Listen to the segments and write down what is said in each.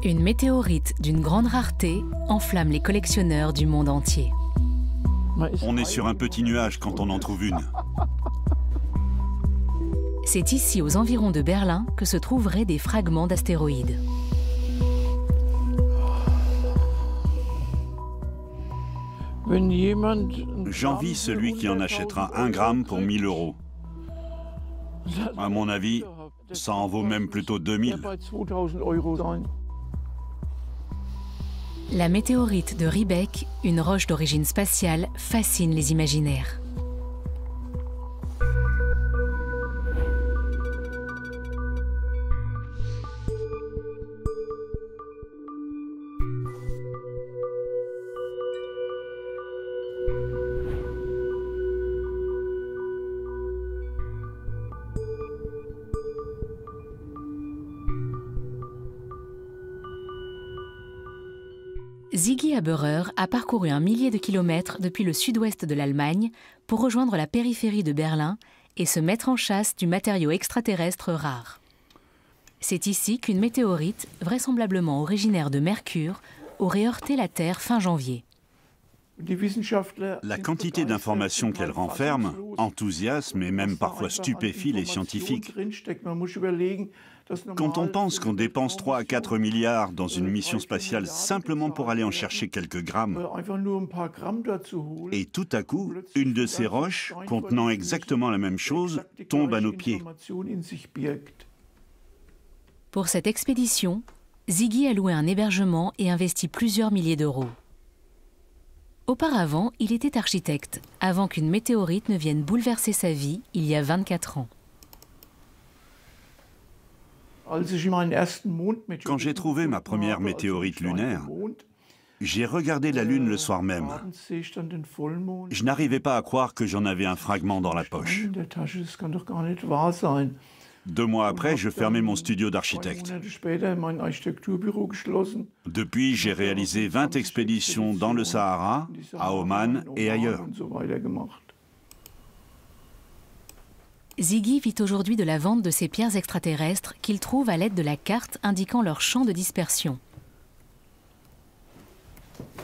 Une météorite d'une grande rareté enflamme les collectionneurs du monde entier. On est sur un petit nuage quand on en trouve une. C'est ici, aux environs de Berlin, que se trouveraient des fragments d'astéroïdes. J'envie celui qui en achètera 1 gramme pour 1 000 €. À mon avis, ça en vaut même plutôt 2 000. La météorite de Riebeck, une roche d'origine spatiale, fascine les imaginaires. Ziggy Haberer a parcouru 1 millier de kilomètres depuis le sud-ouest de l'Allemagne pour rejoindre la périphérie de Berlin et se mettre en chasse du matériau extraterrestre rare. C'est ici qu'une météorite, vraisemblablement originaire de Mercure, aurait heurté la Terre fin janvier. La quantité d'informations qu'elle renferme enthousiasme et même parfois stupéfie les scientifiques. Quand on pense qu'on dépense 3 à 4 milliards dans une mission spatiale simplement pour aller en chercher quelques grammes, et tout à coup, une de ces roches, contenant exactement la même chose, tombe à nos pieds. Pour cette expédition, Ziggy a loué un hébergement et investi plusieurs milliers d'euros. Auparavant, il était architecte, avant qu'une météorite ne vienne bouleverser sa vie il y a 24 ans. Quand j'ai trouvé ma première météorite lunaire, j'ai regardé la Lune le soir même. Je n'arrivais pas à croire que j'en avais un fragment dans la poche. 2 mois après, je fermais mon studio d'architecte. Depuis, j'ai réalisé 20 expéditions dans le Sahara, à Oman et ailleurs. Ziggy vit aujourd'hui de la vente de ces pierres extraterrestres qu'il trouve à l'aide de la carte indiquant leur champ de dispersion.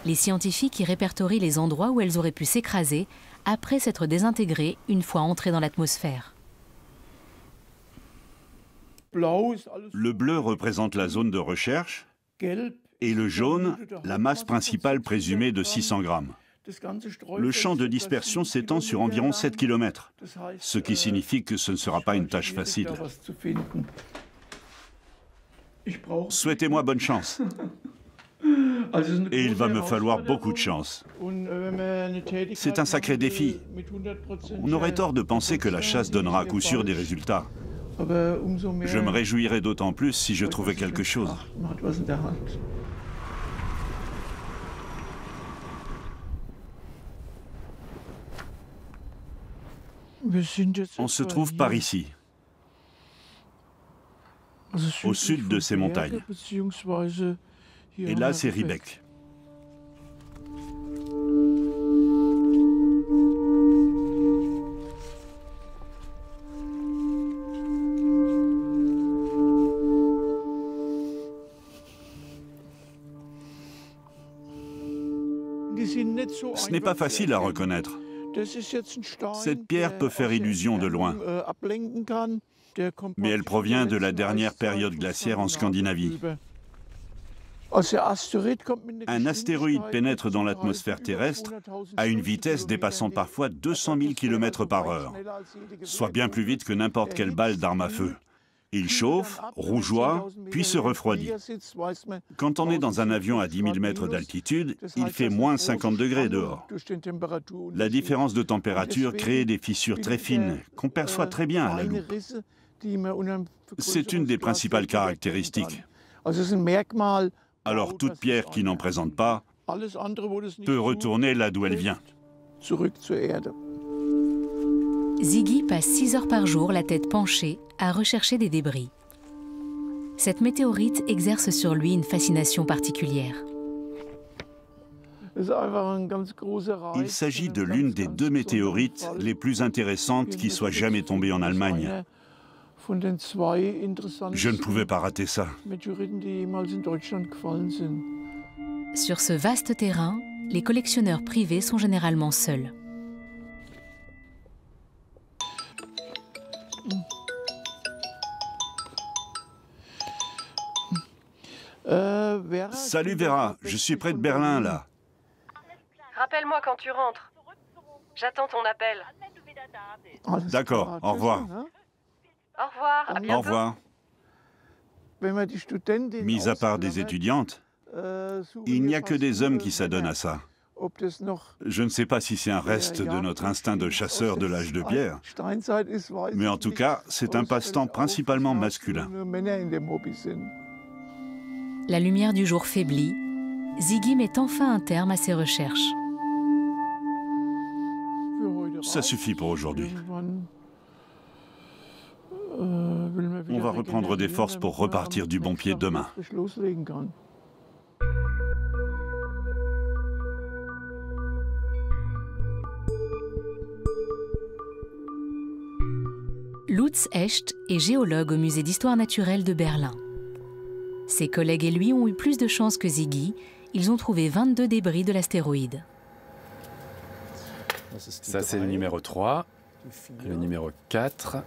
Les scientifiques y répertorient les endroits où elles auraient pu s'écraser après s'être désintégrées une fois entrées dans l'atmosphère. Le bleu représente la zone de recherche et le jaune, la masse principale présumée de 600 grammes. Le champ de dispersion s'étend sur environ 7 km, ce qui signifie que ce ne sera pas une tâche facile. Souhaitez-moi bonne chance. Et il va me falloir beaucoup de chance. C'est un sacré défi. On aurait tort de penser que la chasse donnera à coup sûr des résultats. Je me réjouirais d'autant plus si je trouvais quelque chose. On se trouve par ici, au sud de ces montagnes. Et là, c'est Riebeck. Ce n'est pas facile à reconnaître. Cette pierre peut faire illusion de loin, mais elle provient de la dernière période glaciaire en Scandinavie. Un astéroïde pénètre dans l'atmosphère terrestre à une vitesse dépassant parfois 200 000 km/h, soit bien plus vite que n'importe quelle balle d'arme à feu. Il chauffe, rougeoie, puis se refroidit. Quand on est dans un avion à 10 000 mètres d'altitude, il fait moins 50 degrés dehors. La différence de température crée des fissures très fines qu'on perçoit très bien à la loupe. C'est une des principales caractéristiques. Alors toute pierre qui n'en présente pas peut retourner là d'où elle vient. Ziggy passe 6 heures par jour, la tête penchée, à rechercher des débris. Cette météorite exerce sur lui une fascination particulière. Il s'agit de l'une des 2 météorites les plus intéressantes qui soient jamais tombées en Allemagne. Je ne pouvais pas rater ça. Sur ce vaste terrain, les collectionneurs privés sont généralement seuls. Salut Vera, je suis près de Berlin là. Rappelle-moi quand tu rentres. J'attends ton appel. D'accord, au revoir. Au revoir, à bientôt. Au revoir. Mis à part des étudiantes, il n'y a que des hommes qui s'adonnent à ça. Je ne sais pas si c'est un reste de notre instinct de chasseur de l'âge de pierre, mais en tout cas, c'est un passe-temps principalement masculin. La lumière du jour faiblit. Ziggy met enfin un terme à ses recherches. Ça suffit pour aujourd'hui. On va reprendre des forces pour repartir du bon pied demain. Lutz Hecht est géologue au musée d'histoire naturelle de Berlin. Ses collègues et lui ont eu plus de chance que Ziggy. Ils ont trouvé 22 débris de l'astéroïde. Ça, c'est le numéro 3, le numéro 4.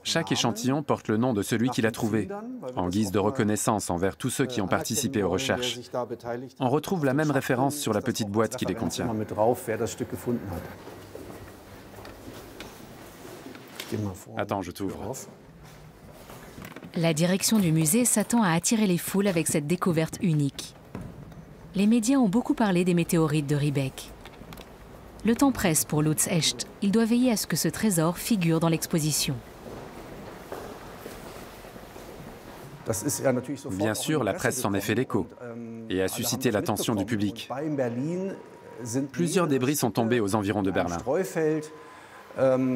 Chaque échantillon porte le nom de celui qui l'a trouvé, en guise de reconnaissance envers tous ceux qui ont participé aux recherches. On retrouve la même référence sur la petite boîte qui les contient. Attends, je t'ouvre. La direction du musée s'attend à attirer les foules avec cette découverte unique. Les médias ont beaucoup parlé des météorites de Riebeck. Le temps presse pour Lutz Hecht. Il doit veiller à ce que ce trésor figure dans l'exposition. Bien sûr, la presse s'en est fait l'écho et a suscité l'attention du public. Plusieurs débris sont tombés aux environs de Berlin. Le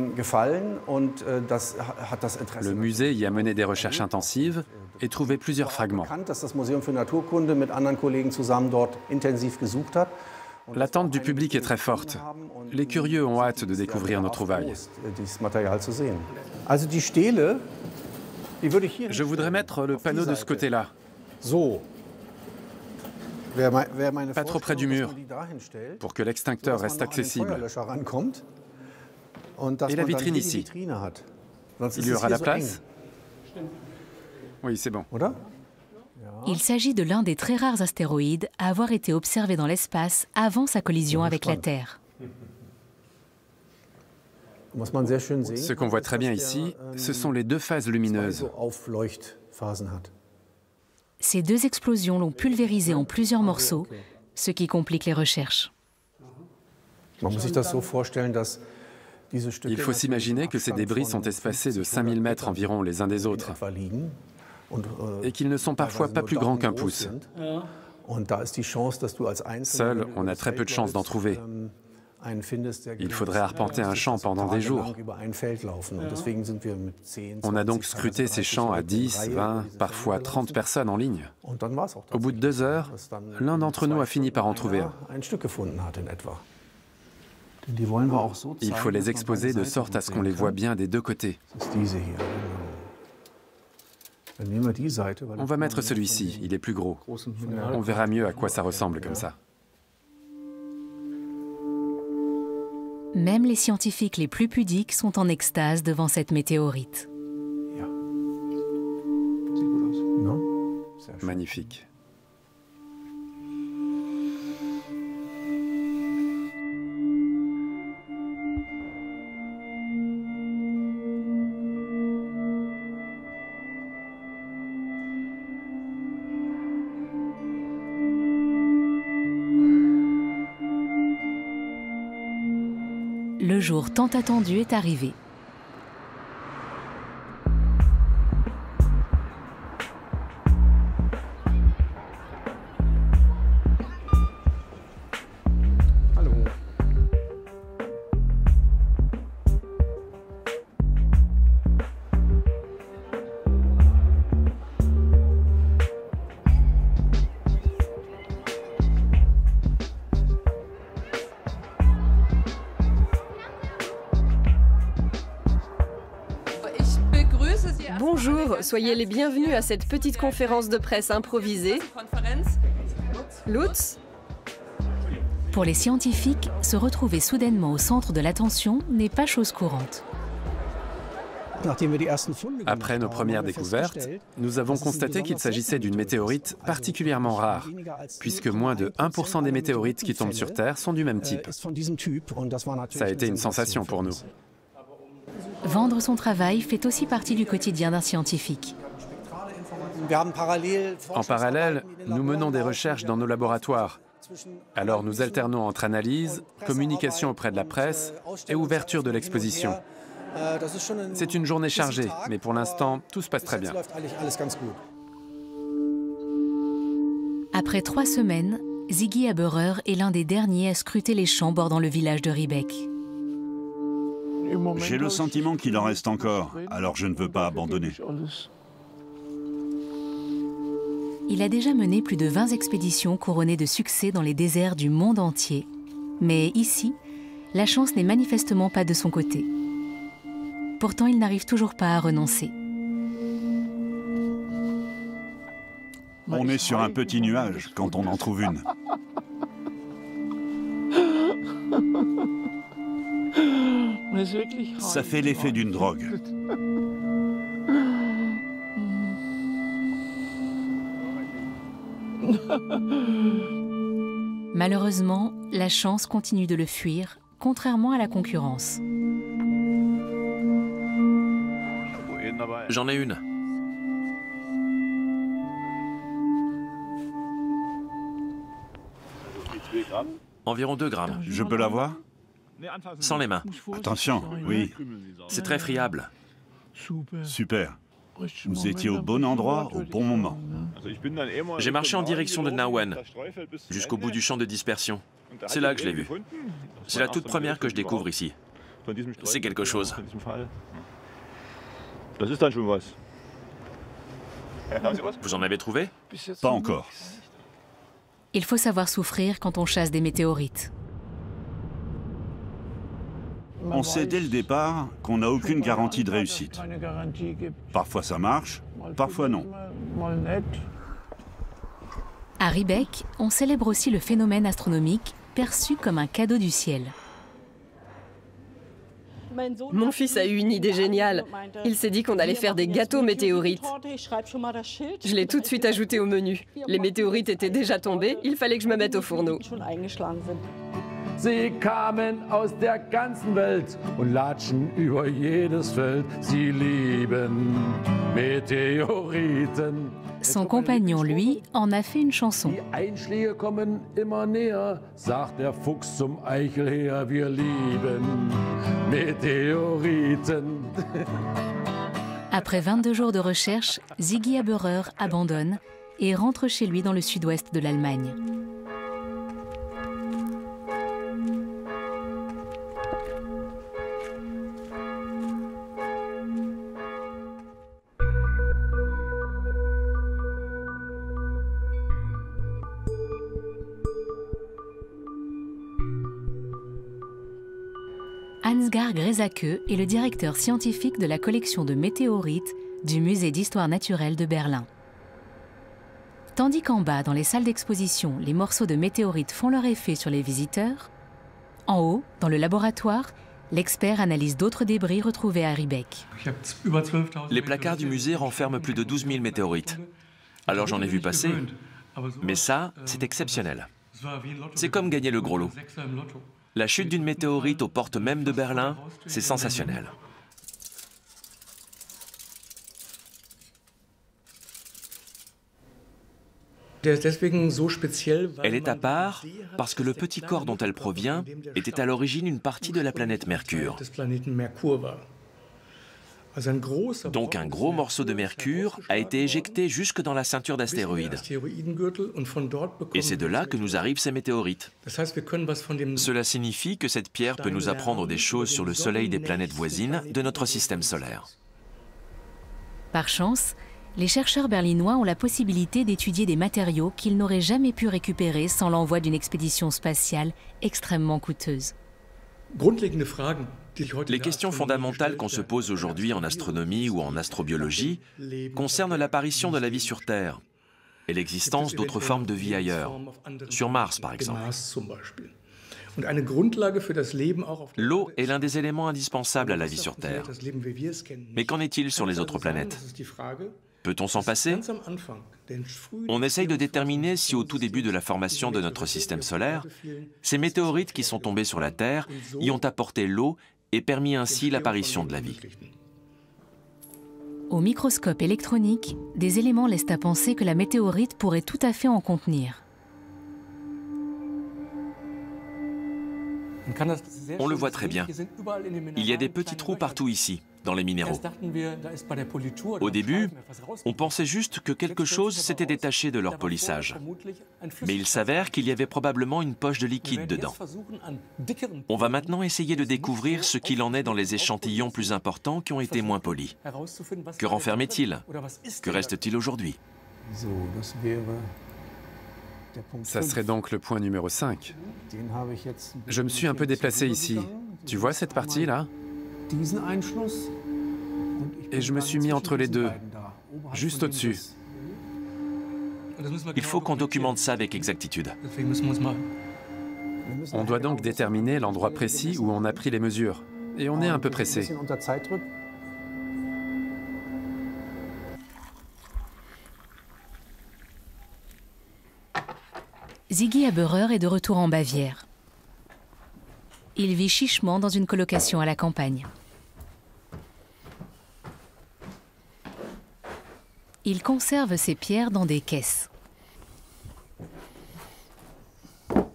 musée y a mené des recherches intensives et trouvé plusieurs fragments. L'attente du public est très forte. Les curieux ont hâte de découvrir nos trouvailles. Je voudrais mettre le panneau de ce côté-là. Pas trop près du mur, pour que l'extincteur reste accessible. Et la vitrine ici. Il y aura la place? Oui, c'est bon. Il s'agit de l'un des très rares astéroïdes à avoir été observé dans l'espace avant sa collision avec la Terre. Ce qu'on voit très bien ici, ce sont les deux phases lumineuses. Ces deux explosions l'ont pulvérisé en plusieurs morceaux, ce qui complique les recherches. Il faut s'imaginer que ces débris sont espacés de 5000 mètres environ les uns des autres et qu'ils ne sont parfois pas plus grands qu'un pouce. Seul, on a très peu de chances d'en trouver. Il faudrait arpenter un champ pendant des jours. On a donc scruté ces champs à 10, 20, parfois 30 personnes en ligne. Au bout de 2 heures, l'un d'entre nous a fini par en trouver un. Il faut les exposer de sorte à ce qu'on les voit bien des deux côtés. On va mettre celui-ci, il est plus gros. On verra mieux à quoi ça ressemble comme ça. Même les scientifiques les plus pudiques sont en extase devant cette météorite. Magnifique. Le jour tant attendu est arrivé. Bonjour, soyez les bienvenus à cette petite conférence de presse improvisée. Lutz? Pour les scientifiques, se retrouver soudainement au centre de l'attention n'est pas chose courante. Après nos premières découvertes, nous avons constaté qu'il s'agissait d'une météorite particulièrement rare, puisque moins de 1% des météorites qui tombent sur Terre sont du même type. Ça a été une sensation pour nous. Vendre son travail fait aussi partie du quotidien d'un scientifique. En parallèle, nous menons des recherches dans nos laboratoires. Alors nous alternons entre analyse, communication auprès de la presse et ouverture de l'exposition. C'est une journée chargée, mais pour l'instant, tout se passe très bien. Après 3 semaines, Ziggy Haberer est l'un des derniers à scruter les champs bordant le village de Riebeek. J'ai le sentiment qu'il en reste encore, alors je ne veux pas abandonner. Il a déjà mené plus de 20 expéditions couronnées de succès dans les déserts du monde entier. Mais ici, la chance n'est manifestement pas de son côté. Pourtant, il n'arrive toujours pas à renoncer. On est sur un petit nuage quand on en trouve une. Ça fait l'effet d'une drogue. Malheureusement, la chance continue de le fuir, contrairement à la concurrence. J'en ai une. Environ 2 grammes. Je peux la voir? Sans les mains. Attention, oui. C'est très friable. Super. Vous étiez au bon endroit, au bon moment. J'ai marché en direction de Nauen, jusqu'au bout du champ de dispersion. C'est là que je l'ai vue. C'est la toute première que je découvre ici. C'est quelque chose. Vous en avez trouvé? Pas encore. Il faut savoir souffrir quand on chasse des météorites. On sait dès le départ qu'on n'a aucune garantie de réussite. Parfois ça marche, parfois non. À Riebeek, on célèbre aussi le phénomène astronomique perçu comme un cadeau du ciel. Mon fils a eu une idée géniale. Il s'est dit qu'on allait faire des gâteaux météorites. Je l'ai tout de suite ajouté au menu. Les météorites étaient déjà tombées, il fallait que je me mette au fourneau. Sie kamen aus der ganzen Welt und latschen über jedes Feld. Sie lieben Meteoriten. Son compagnon, lui, en a fait une chanson. Die Einschläge kommen immer näher, sagt der Fuchs zum Eichelheer. Wir lieben Meteoriten. Après 22 jours de recherche, Ziggy Haberer abandonne et rentre chez lui dans le sud-ouest de l'Allemagne. Ansgar Gräsacke est le directeur scientifique de la collection de météorites du Musée d'histoire naturelle de Berlin. Tandis qu'en bas, dans les salles d'exposition, les morceaux de météorites font leur effet sur les visiteurs, en haut, dans le laboratoire, l'expert analyse d'autres débris retrouvés à Riebeek. Les placards du musée renferment plus de 12 000 météorites. Alors j'en ai vu passer, mais ça, c'est exceptionnel. C'est comme gagner le gros lot. La chute d'une météorite aux portes même de Berlin, c'est sensationnel. Elle est à part parce que le petit corps dont elle provient était à l'origine une partie de la planète Mercure. Donc un gros morceau de Mercure a été éjecté jusque dans la ceinture d'astéroïdes. Et c'est de là que nous arrivent ces météorites. Cela signifie que cette pierre peut nous apprendre des choses sur le Soleil des planètes voisines de notre système solaire. Par chance, les chercheurs berlinois ont la possibilité d'étudier des matériaux qu'ils n'auraient jamais pu récupérer sans l'envoi d'une expédition spatiale extrêmement coûteuse. Les questions fondamentales qu'on se pose aujourd'hui en astronomie ou en astrobiologie concernent l'apparition de la vie sur Terre et l'existence d'autres formes de vie ailleurs, sur Mars par exemple. L'eau est l'un des éléments indispensables à la vie sur Terre. Mais qu'en est-il sur les autres planètes? Peut-on s'en passer? On essaye de déterminer si au tout début de la formation de notre système solaire, ces météorites qui sont tombés sur la Terre y ont apporté l'eau et permis ainsi l'apparition de la vie. Au microscope électronique, des éléments laissent à penser que la météorite pourrait tout à fait en contenir. On le voit très bien. Il y a des petits trous partout ici, dans les minéraux. Au début, on pensait juste que quelque chose s'était détaché de leur polissage. Mais il s'avère qu'il y avait probablement une poche de liquide dedans. On va maintenant essayer de découvrir ce qu'il en est dans les échantillons plus importants qui ont été moins polis. Que renfermait-il? Que reste-t-il aujourd'hui? Ça serait donc le point numéro 5. Je me suis un peu déplacé ici. Tu vois cette partie-là? Et je me suis mis entre les deux, juste au-dessus. Il faut qu'on documente ça avec exactitude. On doit donc déterminer l'endroit précis où on a pris les mesures. Et on est un peu pressé. Sigi Haberer est de retour en Bavière. Il vit chichement dans une colocation à la campagne. Il conserve ses pierres dans des caisses.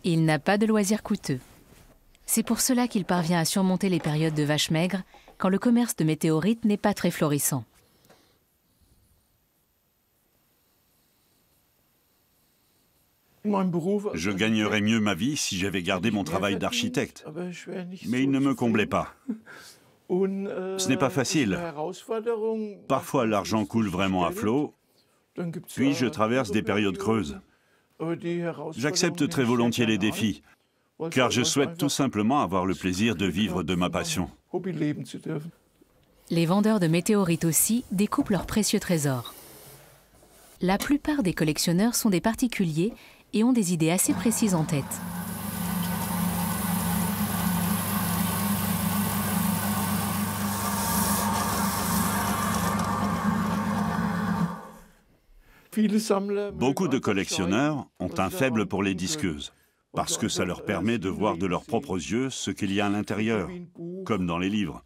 Il n'a pas de loisirs coûteux. C'est pour cela qu'il parvient à surmonter les périodes de vaches maigres quand le commerce de météorites n'est pas très florissant. Je gagnerais mieux ma vie si j'avais gardé mon travail d'architecte. Mais il ne me comblait pas. Ce n'est pas facile. Parfois, l'argent coule vraiment à flot, puis je traverse des périodes creuses. J'accepte très volontiers les défis, car je souhaite tout simplement avoir le plaisir de vivre de ma passion. Les vendeurs de météorites aussi découpent leurs précieux trésors. La plupart des collectionneurs sont des particuliers et ont des idées assez précises en tête. Beaucoup de collectionneurs ont un faible pour les disqueuses, parce que ça leur permet de voir de leurs propres yeux ce qu'il y a à l'intérieur, comme dans les livres.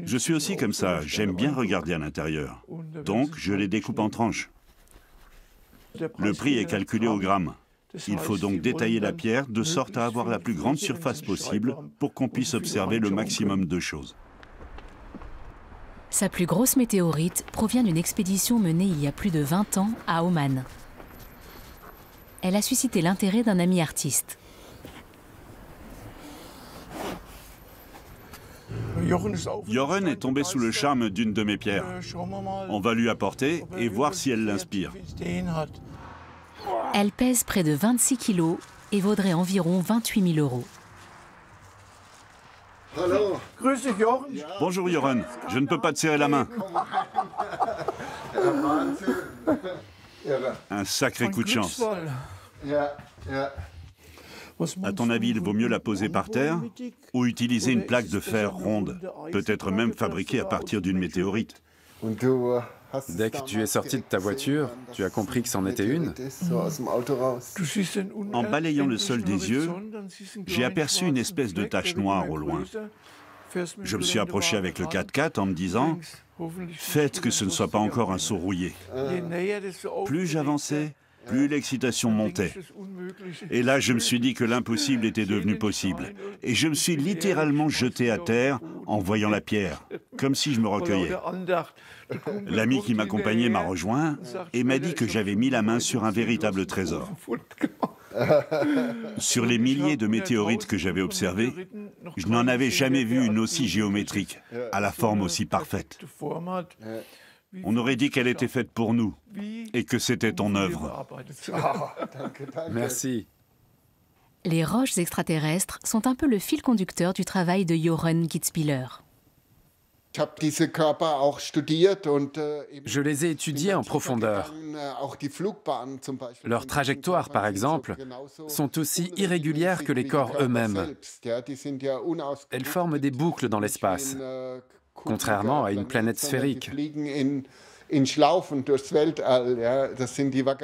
Je suis aussi comme ça, j'aime bien regarder à l'intérieur, donc je les découpe en tranches. Le prix est calculé au gramme. Il faut donc détailler la pierre de sorte à avoir la plus grande surface possible pour qu'on puisse observer le maximum de choses. Sa plus grosse météorite provient d'une expédition menée il y a plus de 20 ans à Oman. Elle a suscité l'intérêt d'un ami artiste. Joren est tombé sous le charme d'une de mes pierres. On va lui apporter et voir si elle l'inspire. Elle pèse près de 26 kilos et vaudrait environ 28 000 €. Bonjour Joren, je ne peux pas te serrer la main. Un sacré coup de chance. À ton avis, il vaut mieux la poser par terre ou utiliser une plaque de fer ronde, peut-être même fabriquée à partir d'une météorite? Dès que tu es sorti de ta voiture, tu as compris que c'en était une? En balayant le sol des yeux, j'ai aperçu une espèce de tache noire au loin. Je me suis approché avec le 4x4 en me disant « Faites que ce ne soit pas encore un seau rouillé ». Plus j'avançais, plus l'excitation montait. Et là, je me suis dit que l'impossible était devenu possible. Et je me suis littéralement jeté à terre en voyant la pierre, comme si je me recueillais. L'ami qui m'accompagnait m'a rejoint et m'a dit que j'avais mis la main sur un véritable trésor. Sur les milliers de météorites que j'avais observées, je n'en avais jamais vu une aussi géométrique, à la forme aussi parfaite. On aurait dit qu'elle était faite pour nous et que c'était ton œuvre. Merci. Les roches extraterrestres sont un peu le fil conducteur du travail de Jochen Kitzbühler. Je les ai étudiés en profondeur. Leurs trajectoires, par exemple, sont aussi irrégulières que les corps eux-mêmes. Elles forment des boucles dans l'espace, contrairement à une planète sphérique.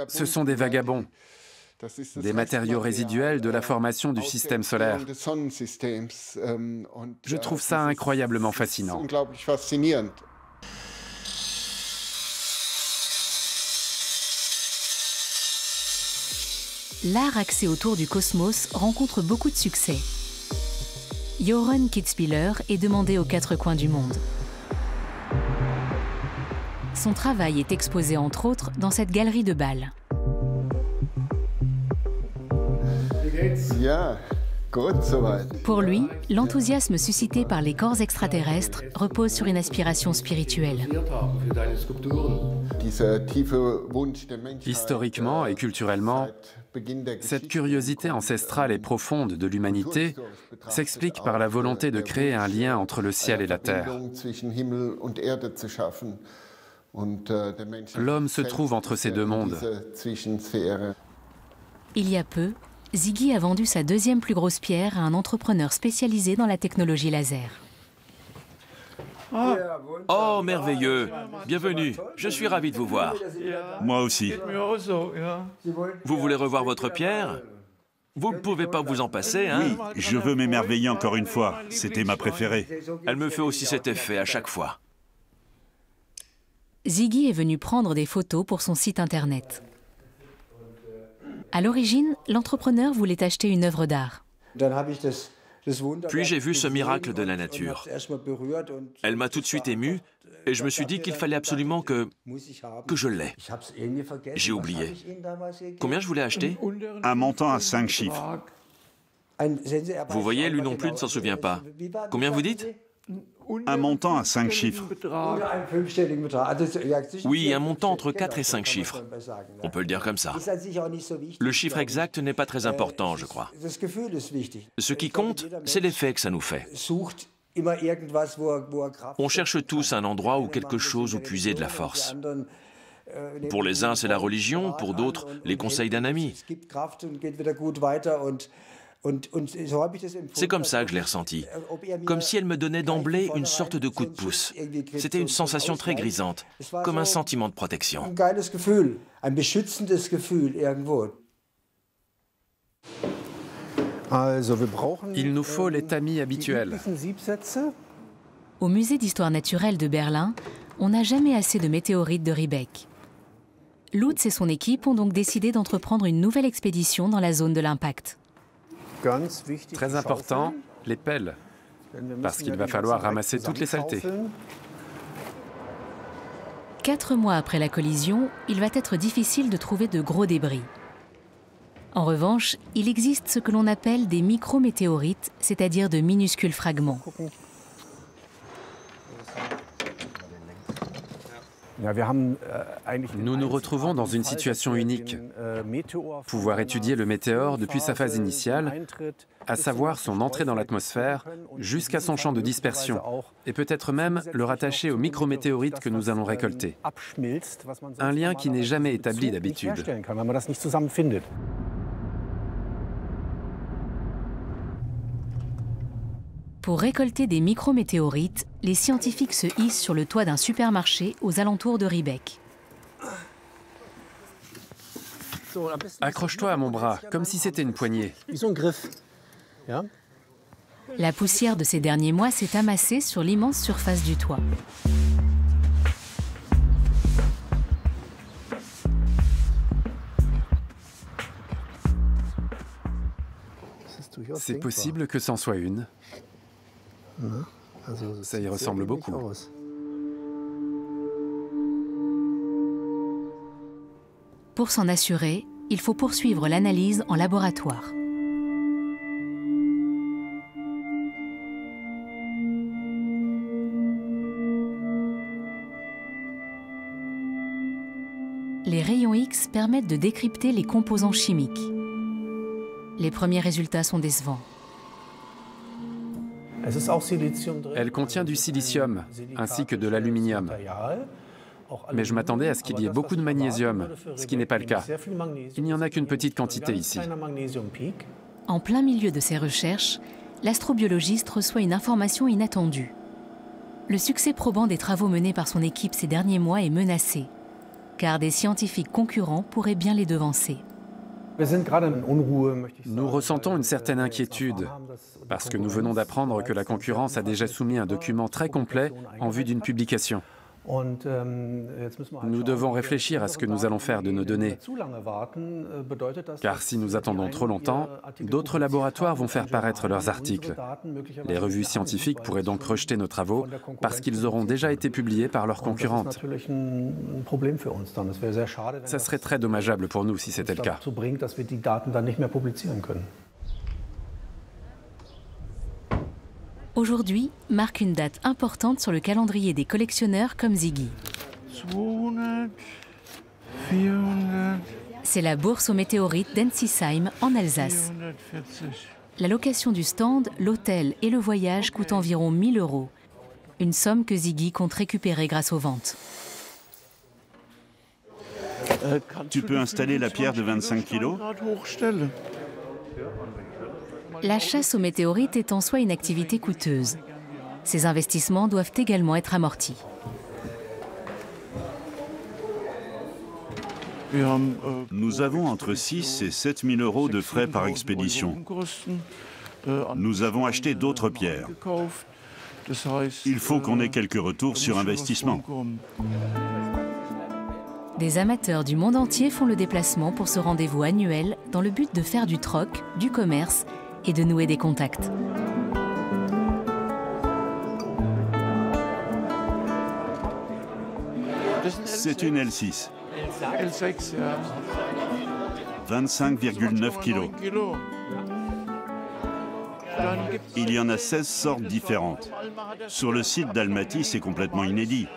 Ce sont des vagabonds, des matériaux résiduels de la formation du système solaire. Je trouve ça incroyablement fascinant. L'art axé autour du cosmos rencontre beaucoup de succès. Jochen Kitzbühler est demandé aux quatre coins du monde. Son travail est exposé entre autres dans cette galerie de Bâle. Pour lui, l'enthousiasme suscité par les corps extraterrestres repose sur une aspiration spirituelle. Historiquement et culturellement, cette curiosité ancestrale et profonde de l'humanité s'explique par la volonté de créer un lien entre le ciel et la terre. L'homme se trouve entre ces deux mondes. Il y a peu, Ziggy a vendu sa deuxième plus grosse pierre à un entrepreneur spécialisé dans la technologie laser. Oh, merveilleux! Bienvenue, je suis ravi de vous voir. Moi aussi. Vous voulez revoir votre pierre? Vous ne pouvez pas vous en passer, hein? Oui, je veux m'émerveiller encore une fois. C'était ma préférée. Elle me fait aussi cet effet à chaque fois. Ziggy est venu prendre des photos pour son site internet. À l'origine, l'entrepreneur voulait acheter une œuvre d'art. Puis j'ai vu ce miracle de la nature. Elle m'a tout de suite ému et je me suis dit qu'il fallait absolument que je l'aie. J'ai oublié. Combien je voulais acheter? Un montant à 5 chiffres. Vous voyez, lui non plus ne s'en souvient pas. Combien vous dites? Un montant à 5 chiffres. Oui, un montant entre 4 et 5 chiffres. On peut le dire comme ça. Le chiffre exact n'est pas très important, je crois. Ce qui compte, c'est l'effet que ça nous fait. On cherche tous un endroit ou quelque chose où puiser de la force. Pour les uns, c'est la religion, pour d'autres, les conseils d'un ami. C'est comme ça que je l'ai ressenti, comme si elle me donnait d'emblée une sorte de coup de pouce. C'était une sensation très grisante, comme un sentiment de protection. Il nous faut les tamis habituels. Au musée d'histoire naturelle de Berlin, on n'a jamais assez de météorites de Riebeck. Lutz et son équipe ont donc décidé d'entreprendre une nouvelle expédition dans la zone de l'impact. Très important, les pelles, parce qu'il va falloir ramasser toutes les saletés. 4 mois après la collision, il va être difficile de trouver de gros débris. En revanche, il existe ce que l'on appelle des micrométéorites, c'est-à-dire de minuscules fragments. Nous nous retrouvons dans une situation unique. Pouvoir étudier le météore depuis sa phase initiale, à savoir son entrée dans l'atmosphère, jusqu'à son champ de dispersion, et peut-être même le rattacher aux micrométéorites que nous allons récolter. Un lien qui n'est jamais établi d'habitude. Pour récolter des micrométéorites, les scientifiques se hissent sur le toit d'un supermarché aux alentours de Riebeck. Accroche-toi à mon bras, comme si c'était une poignée. La poussière de ces derniers mois s'est amassée sur l'immense surface du toit. C'est possible que c'en soit une. Ça y ressemble beaucoup. Pour s'en assurer, il faut poursuivre l'analyse en laboratoire. Les rayons X permettent de décrypter les composants chimiques. Les premiers résultats sont décevants. Elle contient du silicium, ainsi que de l'aluminium. Mais je m'attendais à ce qu'il y ait beaucoup de magnésium, ce qui n'est pas le cas. Il n'y en a qu'une petite quantité ici. En plein milieu de ses recherches, l'astrobiologiste reçoit une information inattendue. Le succès probant des travaux menés par son équipe ces derniers mois est menacé, car des scientifiques concurrents pourraient bien les devancer. Nous ressentons une certaine inquiétude, parce que nous venons d'apprendre que la concurrence a déjà soumis un document très complet en vue d'une publication. Nous devons réfléchir à ce que nous allons faire de nos données, car si nous attendons trop longtemps, d'autres laboratoires vont faire paraître leurs articles. Les revues scientifiques pourraient donc rejeter nos travaux parce qu'ils auront déjà été publiés par leurs concurrentes. Ça serait très dommageable pour nous si c'était le cas. Aujourd'hui marque une date importante sur le calendrier des collectionneurs comme Ziggy. C'est la bourse aux météorites d'Ensisheim en Alsace. La location du stand, l'hôtel et le voyage coûtent environ 1 000 €. Une somme que Ziggy compte récupérer grâce aux ventes. Tu peux installer la pierre de 25 kilos ? La chasse aux météorites est en soi une activité coûteuse. Ces investissements doivent également être amortis. Nous avons entre 6 et 7 000 € de frais par expédition. Nous avons acheté d'autres pierres. Il faut qu'on ait quelques retours sur investissement. Des amateurs du monde entier font le déplacement pour ce rendez-vous annuel dans le but de faire du troc, du commerce et de nouer des contacts. C'est une L6. 25,9 kilos. Il y en a 16 sortes différentes. Sur le site d'Almaty, c'est complètement inédit.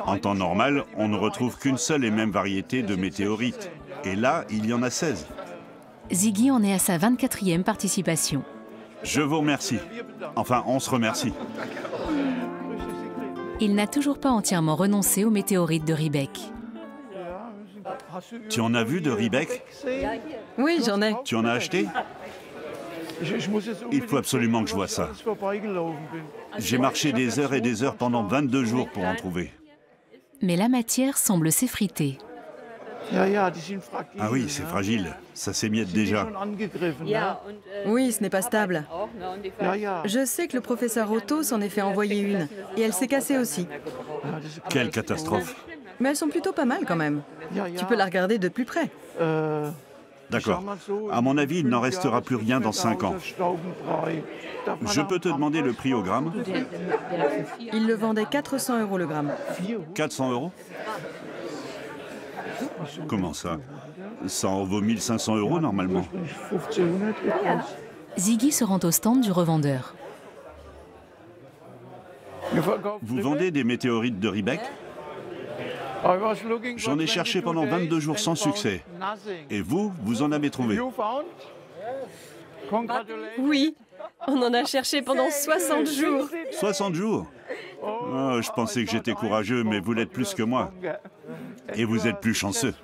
En temps normal, on ne retrouve qu'une seule et même variété de météorites. Et là, il y en a 16. Ziggy en est à sa 24e participation. Je vous remercie. Enfin, on se remercie. Il n'a toujours pas entièrement renoncé aux météorites de Riebeek. Tu en as vu de Riebeek? Oui, j'en ai. Tu en as acheté? Il faut absolument que je vois ça. J'ai marché des heures et des heures pendant 22 jours pour en trouver. Mais la matière semble s'effriter. Ah oui, c'est fragile. Ça s'émiette déjà. Oui, ce n'est pas stable. Je sais que le professeur Otto s'en est fait envoyer une, et elle s'est cassée aussi. Quelle catastrophe. Mais elles sont plutôt pas mal quand même. Tu peux la regarder de plus près. D'accord. À mon avis, il n'en restera plus rien dans 5 ans. Je peux te demander le prix au gramme? Il le vendait 400 € le gramme. 400 €? Comment ça? Ça en vaut 1 500 € normalement. Ziggy se rend au stand du revendeur. Vous vendez des météorites de Riebeek? J'en ai cherché pendant 22 jours sans succès. Et vous, vous en avez trouvé? Oui, on en a cherché pendant 60 jours. 60 jours? Oh, je pensais que j'étais courageux, mais vous l'êtes plus que moi. Et vous êtes plus chanceux.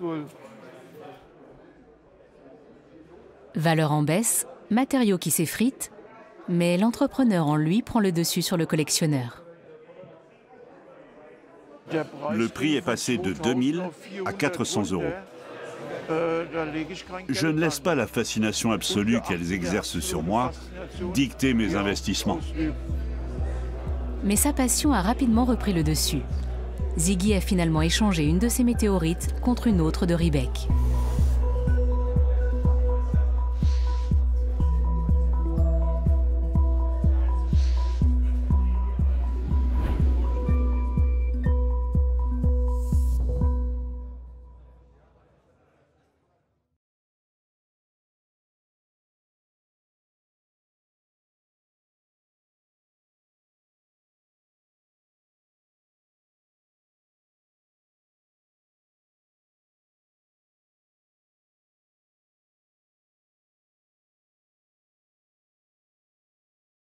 Valeur en baisse, matériaux qui s'effritent, mais l'entrepreneur en lui prend le dessus sur le collectionneur. Le prix est passé de 2 000 à 400 €. Je ne laisse pas la fascination absolue qu'elles exercent sur moi dicter mes investissements. Mais sa passion a rapidement repris le dessus. Ziggy a finalement échangé une de ses météorites contre une autre de Riebeek.